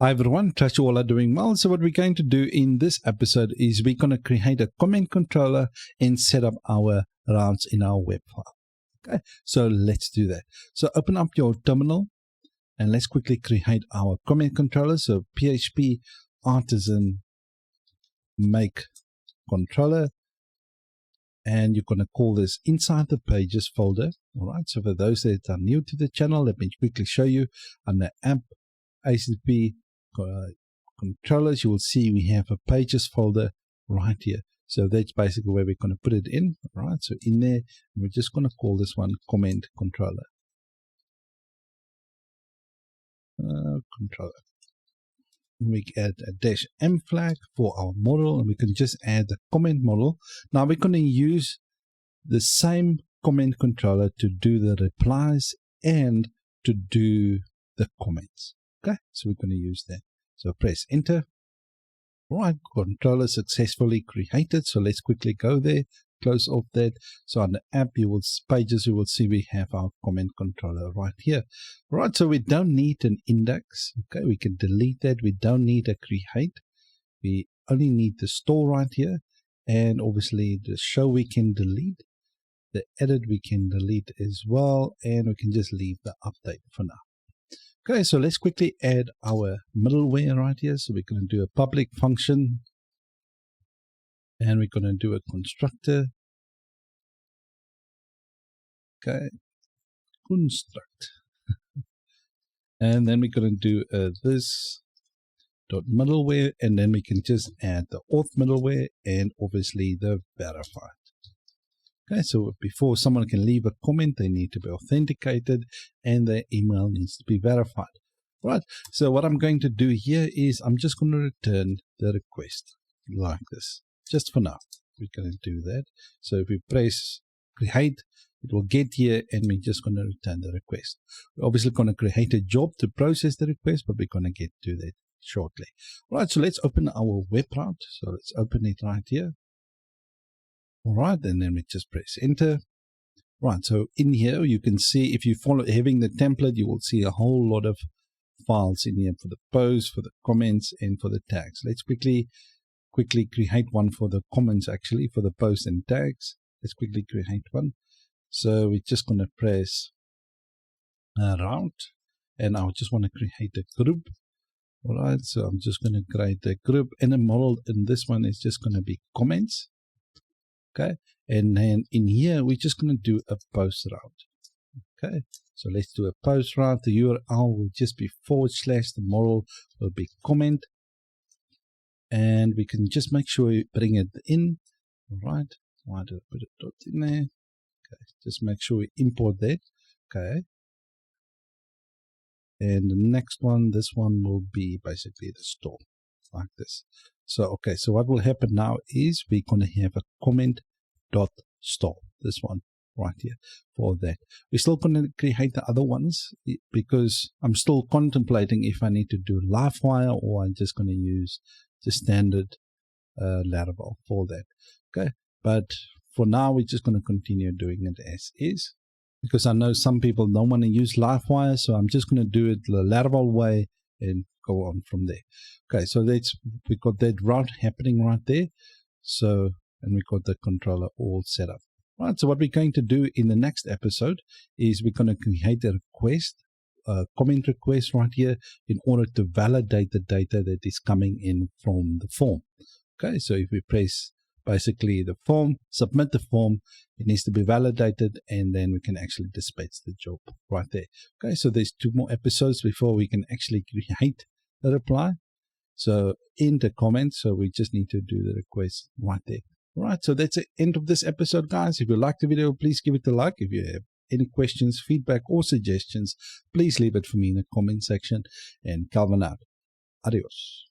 Hi everyone, trust you all are doing well. So what we're going to do in this episode is we're going to create a comment controller and set up our routes in our web file. Okay, so let's do that. So open up your terminal and let's quickly create our comment controller. So PHP artisan make controller, and you're going to call this inside the pages folder. All right, so for those that are new to the channel, let me quickly show you under app ACP controllers, you will see we have a pages folder right here. So that's basically where we're going to put it in. All right, so in there, we're just going to call this one comment controller. We add a -m flag for our model, and we can just add the comment model. Now we're going to use the same comment controller to do the replies and to do the comments. Okay, so we're going to use that. So press enter. All right, controller successfully created. So let's quickly go there, close off that. So on the app, pages, you will see we have our comment controller right here. All right, so we don't need an index. Okay, we can delete that. We don't need a create. We only need the store right here. And obviously the show we can delete. The edit we can delete as well. And we can just leave the update for now. Okay, so let's quickly add our middleware right here. So we're going to do a public function, and we're going to do a constructor. Okay, construct. And then we're going to do this dot middleware, and then we can just add the auth middleware and obviously the verified. Okay, so before someone can leave a comment, they need to be authenticated and their email needs to be verified. Right, so what I'm going to do here is I'm just going to return the request like this, just for now. We're going to do that. So if we press create, it will get here and we're just going to return the request. We're obviously going to create a job to process the request, but we're going to get to that shortly. All right, so let's open our web route. So let's open it right here. All right, and then we just press enter. Right, so in here you can see, if you follow having the template, you will see a whole lot of files in here for the posts, for the comments, and for the tags. Let's quickly create one for the comments, actually, for the posts and tags. Let's quickly create one. So we're just going to press route, and I just want to create a group. All right, so I'm just going to create a group, and the model in this one is just going to be comments. Okay, and then in here we're just going to do a post route. Okay, so let's do a post route. The URL will just be / the model will be comment, and we can just make sure we bring it in. All right, why did I put a dot in there? Okay, just make sure we import that. Okay, and the next one, this one will be basically the store like this. So okay, so what will happen now is we're going to have a comment dot store, this one right here for that. We're still going to create the other ones because I'm still contemplating if I need to do Livewire or I'm just going to use the standard Laravel for that. Okay, but for now we're just going to continue doing it as is, because I know some people don't want to use Livewire, so I'm just going to do it the Laravel way and go on from there. Okay, so we got that route happening right there. So, and we got the controller all set up. Right, so what we're going to do in the next episode is we're going to create a request, comment request right here, in order to validate the data that is coming in from the form. Okay, so if we press basically the form, submit the form, it needs to be validated, and then we can actually dispatch the job right there. Okay, so there's 2 more episodes before we can actually create a reply. So in the comments, so we just need to do the request right there. All right, so that's the end of this episode, guys. If you like the video, please give it a like. If you have any questions, feedback, or suggestions, please leave it for me in the comment section. And Calvin out. Adios.